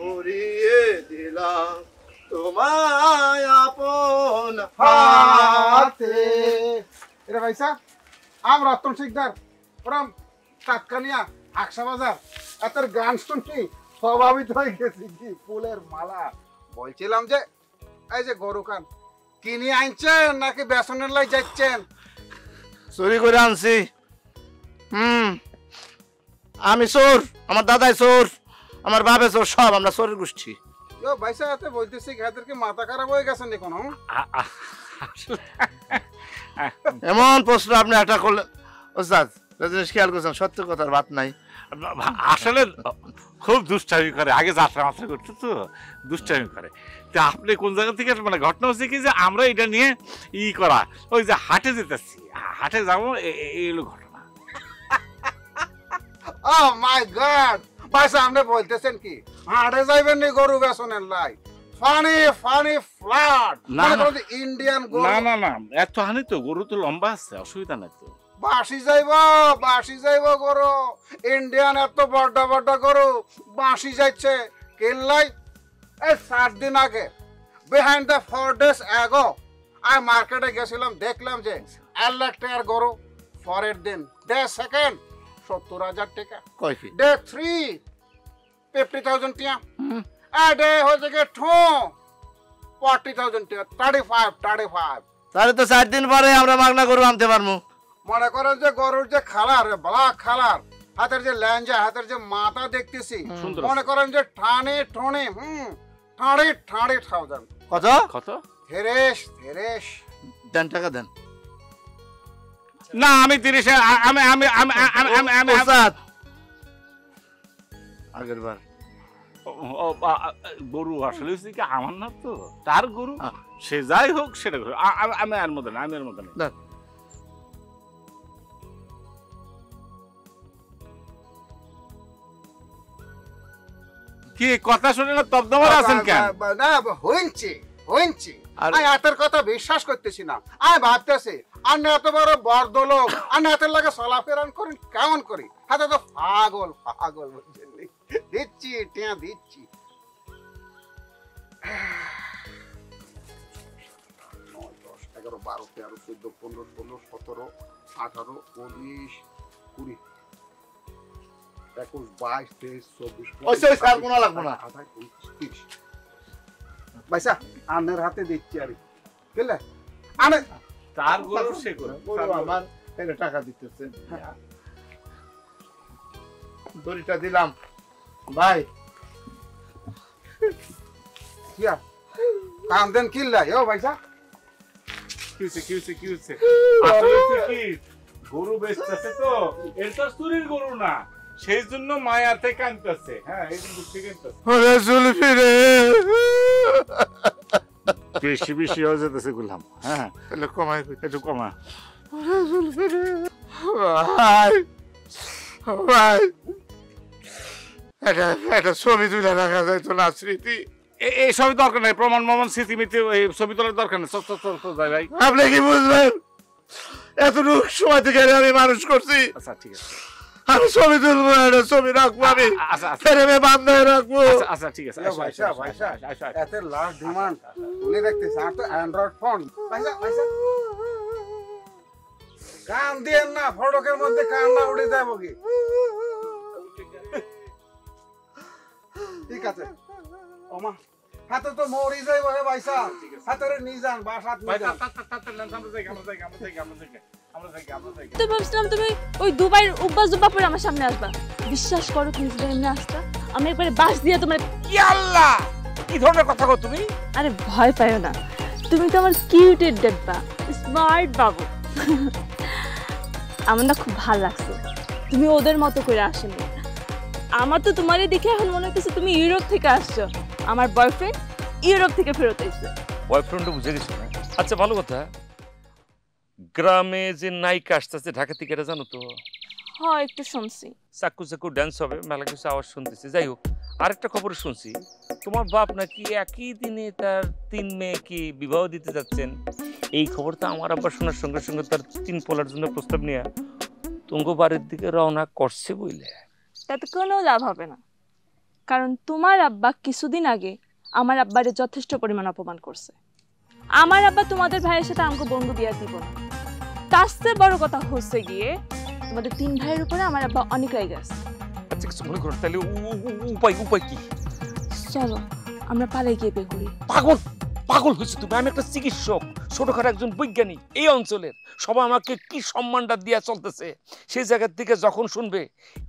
উড়িয়ে দিলাম তোমায় আপন হাতে। এটা ভাইসা আমরা রতন শিকদার ওরম টাটকানিয়া আকসা বাজার এত গান শুনছি স্বভাবিত হয়ে গেছি কি ফুলের মালা। বলছিলাম যে এই যে গরু কান কিনে আনছেন নাকি বেসনের লাই যাচ্ছেন? চুরি করে আনছি। আমি চোর, আমার দাদাই চোর, আমার বাপে চোর, সব আমরা চোরের গোষ্ঠী। ভাইসা এতে বলতেছি এদের কি মাথা খারাপ হয়ে গেছেন এখন? এমন প্রশ্ন আপনি একটা করলেন ওস্তাদ, জিনিস খেয়াল করছেন সত্য কথার বাত নাই। আসলে খুব দুষ্টামি করে, আগে যাত্রা মাত্রা করতো তো দুষ্টামি করে। তা আপনি কোন জায়গা থেকে মানে ঘটনা হচ্ছে কি যে আমরা এটা নিয়ে করা ওই যে হাটে যেতেছি, হাটে যাবো এই হলো ঘটনা। ও মাই গড, ভাইসা আপনি বলতেছেন কি হাটে যাইবেন নি গরু বেসনের লাই? ফানি ফানি ফ্ল্যাট মানে ইন্ডিয়ান গরু। না না না, এত হানি তো, গরু তো লম্বা আছে, অসুবিধা নাই তো। বাসি যাইব গরু ইন্ডিয়ান এত বড় বড় গরু বাসি যাচ্ছে কেল্লাই। এই 7 দিন আগে বিহাইন্ড দ্য 4 days ago আমি মার্কেটে গেছিলাম, দেখলাম যে 1 লাখ টাকার গরু, পরের দিন ডে সেকেন্ড 70,000 টাকা, কয় কি ডে 3 50,000 টাকা, ডে হচ্ছে গিয়ে 40,000 টাকা, 35। তাহলে তো 4 দিন পরে আমরা মাগনা গরু আনতে পারবো। মনে করেন যে গরুর যে খালার ব্ল্যাক খালার, হাতের যে ল্যাঞ্জা, হাতের যে মাথা দেখতেছি, মনে করেন যে ঠানে ঠনে ঠাড়ি 1000। কত কত? 30 দেন, টাকা দেন। না আমি 30 আমি আমি আমি আমি আমি ওস্তাদ আগের বার গরু আসলে হচ্ছে কি আমার না তো, তার গরু, সে যাই হোক সেটা আমি আর মধ্যে না, আমি আর মধ্যে না। কি কথা শুনে না তবদমার আছেন কেন? না হইছে আমি হাতের কথা বিশ্বাস করতেছি না। আমি ভাবতেছি আপনি এত বড় বর্দ লোক, আপনি হাতের লাগে চলাফেরান করেন কেমন করি? হাতে তো পাগল বুঝছেন, দিচ্ছি টিয়া দিচ্ছি। 9, 10, 11, 12, 13, 14, 15, 16, 17, 18, 19, 20, 21, 22, 23, 24, 25, ভাইসা আনের হাতে দিচ্ছি আমি, বুঝলে? আনে তার গরু সে গরু আমার এর টাকা দিতেছে, দড়িটা দিলাম ভাই। কিয়া কান্দেন কিল্লা ও ভাইসা? কি হচ্ছে আসলে কি গরু বেচতেছে তো, এর তো চুরির গরু না, সেই জন্য মায়াতে কাঁদতেছে। হ্যাঁ এই দিন বুঝতে কাঁদতেছে। ওরে জুলফি রে, বেশি হয়ে যেতেছে গুলাম। হ্যাঁ তাহলে কমাই একটু কমা। ওরে জুলফি রে ভাই, ভাই এটা ছবি তুলে রাখা যায় তো না, স্মৃতি। এই ছবি দরকার নাই, প্রমাণ স্মৃতি এই ছবি তোলার দরকার নেই। যাই ভাই, আপনি কি বুঝবেন এতটুকু সময় থেকে আমি মানুষ করছি। আচ্ছা ঠিক আছে, আমি ছবি তুলবো, একটা ছবি রাখবো, আমি ফেরেমে বান্ধায় রাখবো। আচ্ছা ঠিক আছে। ভাইসা এত লাস্ট ডিমান্ড উনি দেখতেছে, আর তো অ্যান্ড্রয়েড ফোন। ভাইসা কান দিয়ে না, ফটকের মধ্যে কান্না উঠে যাবো কি? ঠিক আছে ওমা, হাতে তো মরি যাইব হে ভাইসা, হাতেরে নিজান বাসাত নিজান। তো ভাবছিলাম তুমি ওই দুবাইয়ের উব্বা জুব্বা পরে আমার সামনে আসবা, বিশ্বাস করো তুমি যদি এমনি আসতা আমি একবারে বাস দিয়ে তোমার। কি আল্লাহ, কি ধরনের কথা কও তুমি? আরে ভয় পাইও না, তুমি তো আমার কিউটেড ডেব্বা, স্মার্ট বাবু। আমার না খুব ভালো লাগছে, তুমি ওদের মতো করে আসেনি। আমার তো তোমারে দেখে এখন মনে হচ্ছে তুমি ইউরোপ থেকে আসছো, আমার বয়ফ্রেন্ড ইউরোপ থেকে ফেরত এসেছে। বয়ফ্রেন্ডও বুঝে গেছো না? আচ্ছা ভালো কথা, গ্রামে যে নায়িকা আসতেছে ঢাকা থেকে, এটা জানো তো? হ্যাঁ একটু শুনছি, চাকু ড্যান্স হবে, মেলা কিছু আওয়াজ শুনতেছি। যাই হোক, আরেকটা খবর শুনছি, তোমার বাপ নাকি একই দিনে তার 3 মেয়েকে বিবাহ দিতে যাচ্ছেন। এই খবরটা আমার আব্বা শোনার সঙ্গে সঙ্গে তার 3 পোলার জন্য প্রস্তাব নিয়ে তুঙ্গ বাড়ির দিকে রওনা করছে বইলে। তাতে কোনো লাভ হবে না, কারণ তোমার আব্বা কিছুদিন আগে আমার আব্বারে যথেষ্ট পরিমাণ অপমান করছে। আমার আব্বা তোমাদের ভাইয়ের সাথে আমাকে বন্ধু বিয়া দিব না। তার চেয়ে বড় কথা হচ্ছে গিয়ে তোমাদের 3 ভাইয়ের উপরে আমার আব্বা অনেক রেগে গেছে। আচ্ছা কিছু মনে করো তাহলে উপায় কি? চলো আমরা পালাই গিয়ে বিয়ে করি। পাগল হয়েছে তুমি? আমি একটা চিকিৎসক, ছোটখাটো একজন বৈজ্ঞানিক। এই অঞ্চলের সবাই আমাকে কি সম্মানটা দিয়া চলতেছে, সেই জায়গার থেকে যখন শুনবে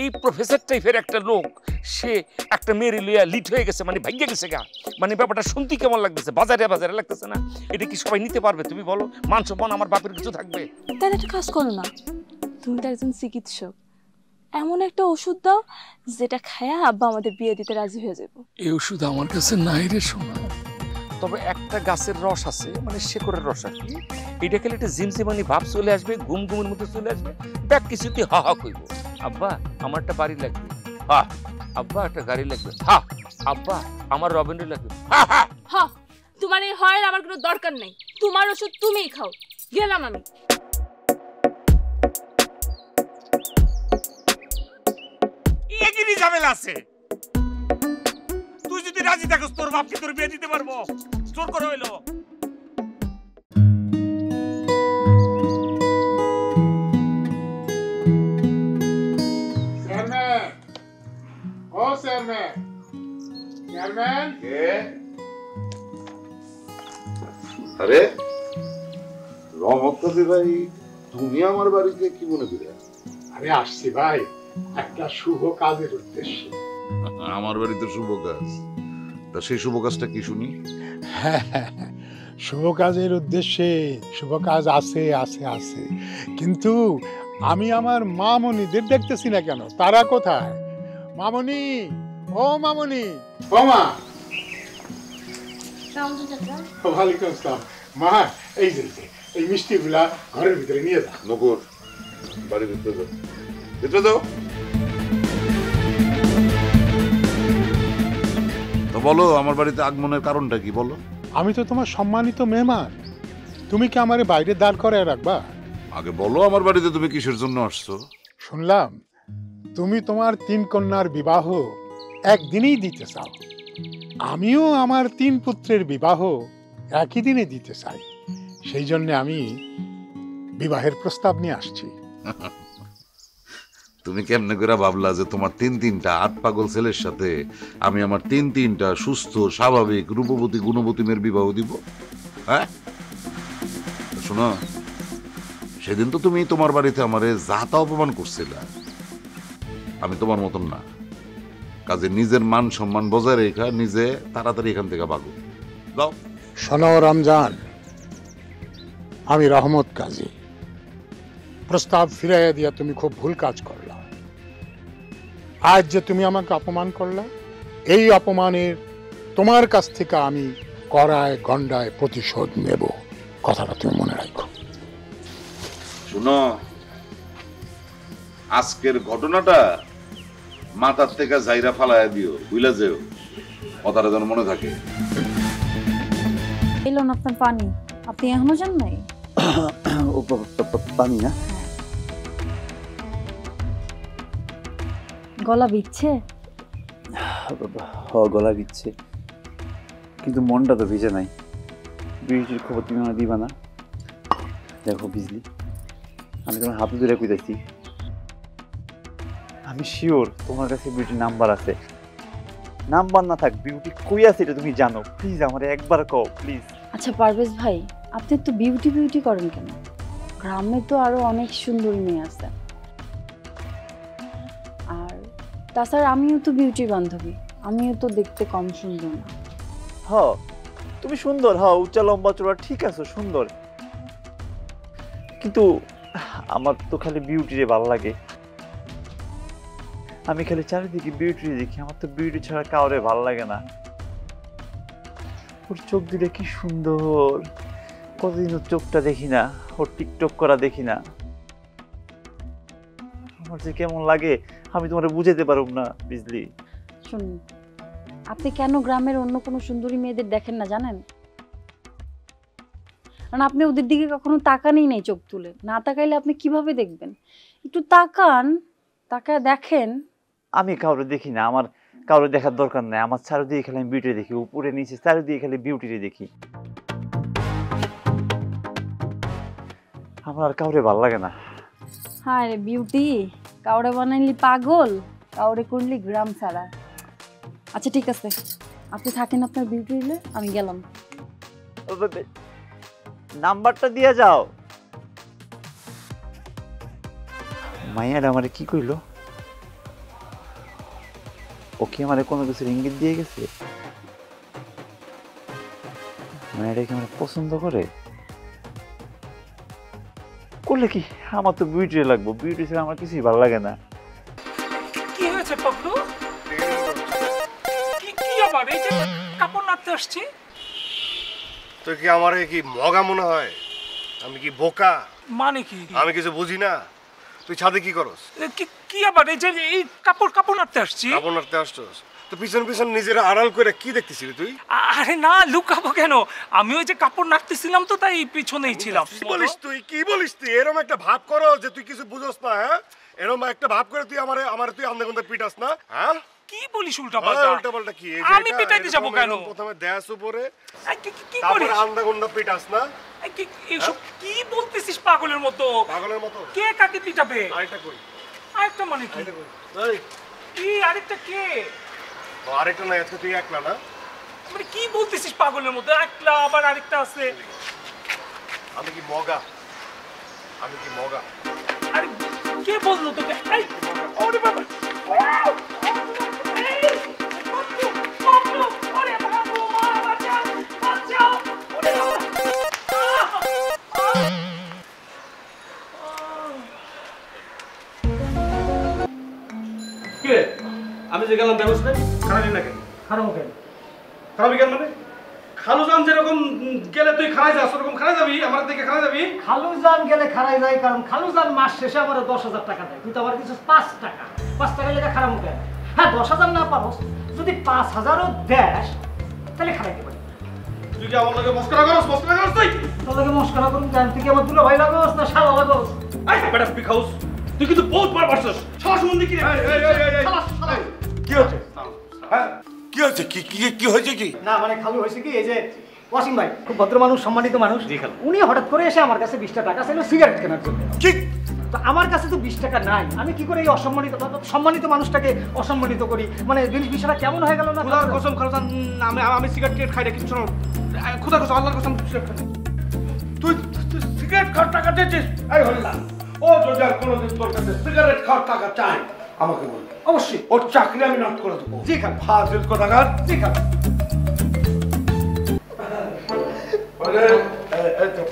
এই প্রফেসর টাইপের একটা লোক সে একটা মেয়ের লইয়া লিট হয়ে গেছে, মানে ভাগ্যে গেছে গা, মানে ব্যাপারটা শুনতে কেমন লাগতেছে? বাজারে লাগতেছে না? এটা কি সবাই নিতে পারবে তুমি বলো? মান সম্মান আমার বাপের কিছু থাকবে? তাহলে একটা কাজ করো না, তুমি তো একজন চিকিৎসক, এমন একটা ওষুধ দাও যেটা খায়া আব্বা আমাদের বিয়ে দিতে রাজি হয়ে যাবো। এই ওষুধ আমার কাছে নাই রে সোনা। তবে একটা গাছের রস আছে, মানে শেকড়ের রস আর কি, এটা খেলে একটা জিমজিমানি ভাব চলে আসবে, ঘুমের মধ্যে চলে আসবে, ব্যাগ কিছুতে হা হা কইব, আব্বা আমার একটা বাড়ি লাগবে, হা আব্বা একটা গাড়ি লাগবে, হা আব্বা আমার রবেন্দ্র লাগবে, হা হা হ্যাঁ, তোমার এই হয় আমার কোনো দরকার নেই, তোমার ওষুধ তুমিই খাও। গেলাম আমি। এগিরি ঝামেলা আছে। তুই যদি রাজি থাকিস তোর বাপকে তোর বিয়ে দিতে পারবো, জোর করে হইলো। চেয়ারম্যান, ও চেয়ারম্যান, চেয়ারম্যান। আরে রহমত কাজী ভাই, তুমি আমার বাড়িতে কি মনে করে? আরে আসছি ভাই একটা শুভ কাজের উদ্দেশ্যে। আমার বাড়িতে শুভ কাজ, তা সেই শুভ কাজটা কি শুনি? শুভ কাজের উদ্দেশ্যে শুভ কাজ আছে আছে আছে, কিন্তু আমি আমার মামনিদের দেখতেছি না কেন? তারা কোথায়? মামনি, ও মামনি। ও মা। ওয়ালাইকুম আসসালাম। মা এই যে এই মিষ্টিগুলা ঘরের ভিতরে নিয়ে যা। নকুর, বাড়ির ভিতরে যাও, ভিতরে যাও। তো বলো, আমার বাড়িতে আগমনের কারণটা কি বলো? আমি তো তোমার সম্মানিত মেহমান, তুমি কি আমারে বাইরে দাঁড় করায় রাখবা? আগে বলো, আমার বাড়িতে তুমি কিসের জন্য আসছো? শুনলাম তুমি তোমার 3 কন্যার বিবাহ একদিনেই দিতে চাও। আমিও আমার 3 পুত্রের বিবাহ একই দিনে দিতে চাই, সেই জন্য আমি বিবাহের প্রস্তাব নিয়ে আসছি। তুমি কেমনে করে ভাবলা যে তোমার 3-3টা আট পাগল ছেলের সাথে আমি আমার 3-3টা সুস্থ স্বাভাবিক রূপবতী গুণবতী মেয়ের বিবাহ দিব? হ্যাঁ শোনো, সেদিন তো তুমি তোমার বাড়িতে আমারে যাতা অপমান করছিলা। আমি তোমার মতন না, কাজে নিজের মান সম্মান বজায় রেখা নিজে তাড়াতাড়ি এখান থেকে ভাগো। যাও। শোনো রমজান, আমি রহমত কাজী, প্রস্তাব ফিরাইয়া দিয়া তুমি খুব ভুল কাজ করলা। আজ যে তুমি আমাকে অপমান করলা, এই অপমানের তোমার কাছ থেকে আমি কড়ায় গন্ডায় প্রতিশোধ নেব, কথাটা তুমি মনে রাখো। শুনো, আজকের ঘটনাটা মাথার থেকে জাইরা ফালাইয়া দিও, বুঝলা যেও, কথাটা যেন মনে থাকে। এলো না আপনার পানি, আপনি এখনো যান নাই? পানি না, গলা ভিজছে? গলা ভিজছে, কিন্তু মনটা তো ভিজে নাই। বৃষ্টির খবর তুমি আমার দিবা না? দেখো বিজলি, আমি তোমার হাতে ধরে কইতাছি, আমি শিওর তোমার কাছে বিউটির নাম্বার আছে। নাম্বার না থাক, বিউটি কই আছে এটা তুমি জানো। প্লিজ আমার একবার কও প্লিজ। আচ্ছা পারভেজ ভাই, আপনি তো বিউটি করেন কেন? গ্রামে তো আরো অনেক সুন্দর মেয়ে আছে। আর তাছাড়া আমিও তো বিউটি বান্ধবী, আমিও তো দেখতে কম সুন্দর না। হ তুমি সুন্দর, হ উচ্চা লম্বা চোরা ঠিক আছে, সুন্দর, কিন্তু আমার তো খালি বিউটিরে ভালো লাগে। আমি খালি চারিদিকে বিউটি দেখি, আমার তো বিউটি ছাড়া কাউরে ভালো লাগে না। ওর চোখ দিলে কি সুন্দর, কতদিন ওর চোখটা দেখি না, ওর টিকটক করা দেখি না। আমার যে কেমন লাগে আমি তোমার বুঝাতে পারব না বিজলি। শুনুন, আপনি কেন গ্রামের অন্য কোনো সুন্দরী মেয়েদের দেখেন না জানেন? কারণ আপনি ওদের দিকে কখনো তাকানই নেই, চোখ তুলে না তাকাইলে আপনি কিভাবে দেখবেন? একটু তাকান, তাকায় দেখেন। আমি কাউরে দেখি না, আমার কারো দেখার দরকার নাই, আমার চারিদিকে খালি আমি বিউটি দেখি, উপরে নিচে চারিদিকে খালি বিউটিরে দেখি। আমার আর কাউরে ভাল লাগে না। হ্যাঁ রে বিউটি, কাউরে বানাইলি পাগল, কাউরে করলি গ্রাম ছাড়া। আচ্ছা ঠিক আছে, আপনি থাকেন আপনার বিউটি রিলে, আমি গেলাম। নাম্বারটা দিয়ে যাও। মাইয়ার আমারে কি কইলো? ও কি আমারে কোনো কিছুর ইঙ্গিত দিয়ে গেছে? মাইয়াটা কি আমার পছন্দ করে? করলে কি আমার তো বিউটি লাগবো, বিউটি ছাড়া আমার কিছুই ভালো লাগে না। কি হয়েছে পাগলু? কি আবার এই যে কাপড় নাড়তে আসছি? তো কি আমার কি মগা মনে হয়? আমি কি বোকা? মানে কি? আমি কিছু বুঝি না। তুই ছাদে কি করস? কি আবার এই যে এই কাপড় নাড়তে আসছি? কাপড় নাড়তে আসছস? তো পিছন পিছন নিজের আড়াল করে কি দেখতেছিলি তুই? আরে না, লুকাবো কেন? আমি ওই যে কাপড় নাড়তেছিলাম তো, তাই পিছনেই ছিলাম। কি বলিস তুই? এরকম একটা ভাব করো যে তুই কিছু বুঝস না, হ্যাঁ? এরকম একটা ভাব করে তুই আমারে তুই আন্দে গন্ধে পিটাস না, হ্যাঁ? কি বলিস উল্টাপাল্টা? উল্টাপাল্টা কি? আমি পিটাইতে যাব কেন? প্রথমে দেশ উপরে, কি তারপর করিস? আন্দে গন্ধে পিটাস না? এসব কি বলতেছিস পাগলের মতো? পাগলের মতো? কে কাকে পিটাবে? আরেকটা কই? আরেকটা মানে কি? এই কি আরেকটা কে? আরেকটা না, আজকে তুই একলা না? মানে কি বলতেছিস পাগলের মতো? একলা আবার আরেকটা আছে? আমি কি মগা? আরে কে বললো তোকে? এই ওরে বাবা! আমি যে গেলাম ব্যবস্থা খারাপি না কেন? খারাপও কেন? খারাপি কেন মানে? খালুজান যেরকম গেলে তুই খারাই যাস, ওরকম খারাই যাবি, আমার দিকে খারাই যাবি। খালুজান গেলে খারাই যায়, কারণ খালুজান মাস শেষে আমার 10,000 টাকা দেয়, তুই তো আমার কিছু 5 টাকা লেগে খারাপ কেন? হ্যাঁ 10,000 না পারোস, যদি 5,000ও দেশ তাহলে খারাইতে পারি। তুই কি আমার লগে মস্করা করস? তুই তোর লগে মস্করা করুন কেন? তুই কি আমার দুলা ভাই লাগোস না শালা লাগোস? এই বেটা বিখাউস, তুই কিন্তু বহুত বার পারছস। শালা সম্বন্ধে কি রে? কি হচ্ছে? হ্যাঁ কি হচ্ছে? কি হয়েছে কি? না মানে খালু হয়েছে কি, এই যে ওয়াসিম ভাই খুব ভদ্র মানুষ, সম্মানিত মানুষ, উনি হঠাৎ করে এসে আমার কাছে 20 টাকা চাইলো সিগারেট কেনার জন্য। ঠিক। তো আমার কাছে তো 20 টাকা নাই, আমি কি করে এই সম্মানিত মানুষটাকে অসম্মানিত করি? মানে বিষয়টা কেমন হয়ে গেল না? খোদার কসম খালুজান, আমি সিগারেট খাই না, কিছু না। খোদার কসম, আল্লাহর কসম, সিগারেট খাই। তুই সিগারেট খাওয়ার টাকা দিয়েছিস? এই হল্লা, ও যদি আর কোনোদিন তোর কাছে সিগারেট খাওয়ার টাকা চাই আমাকে বল, অবশ্যই ওর চাকরি আমি নট করে দেবো। জি খান। ফাজিল কোথাকার। জি খান।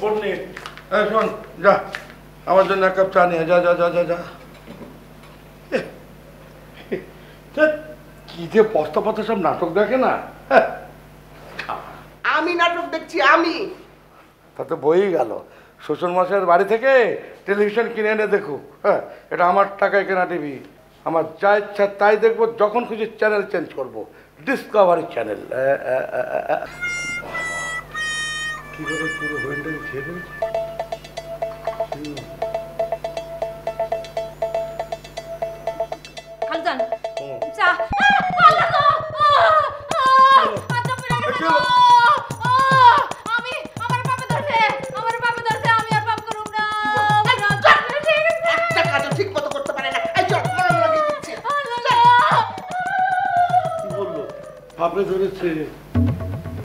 পণ্ডিত, শোন, যা আমার জন্য এক কাপ চা নিয়ে যা। কি যে পস্তা সব নাটক দেখে না। আমি নাটক দেখছি আমি। তাতে বই গেল, শ্বশুর মশাইয়ের বাড়ি থেকে টেলিভিশন কিনে এনে দেখুক। হ্যাঁ, এটা আমার টাকায় কেনা টিভি, আমার যা ইচ্ছা তাই দেখবো, যখন খুশি চ্যানেল চেঞ্জ করবো, ডিসকভারি চ্যানেল। কি করে পুরো হইন্ডাল খেয়ে ফেলছি। খালুজান চা। আল্লাহ গো! হাতটা পুড়ে গেছে গো! আমি আমার পাপে ধরছে, আমি আর পাপ করব না। একটা কাজও ঠিক মতো করতে পারে না। এই চল, মরণ লাগিয়ে দিচ্ছে। কি বললো? পাপে ধরেছে।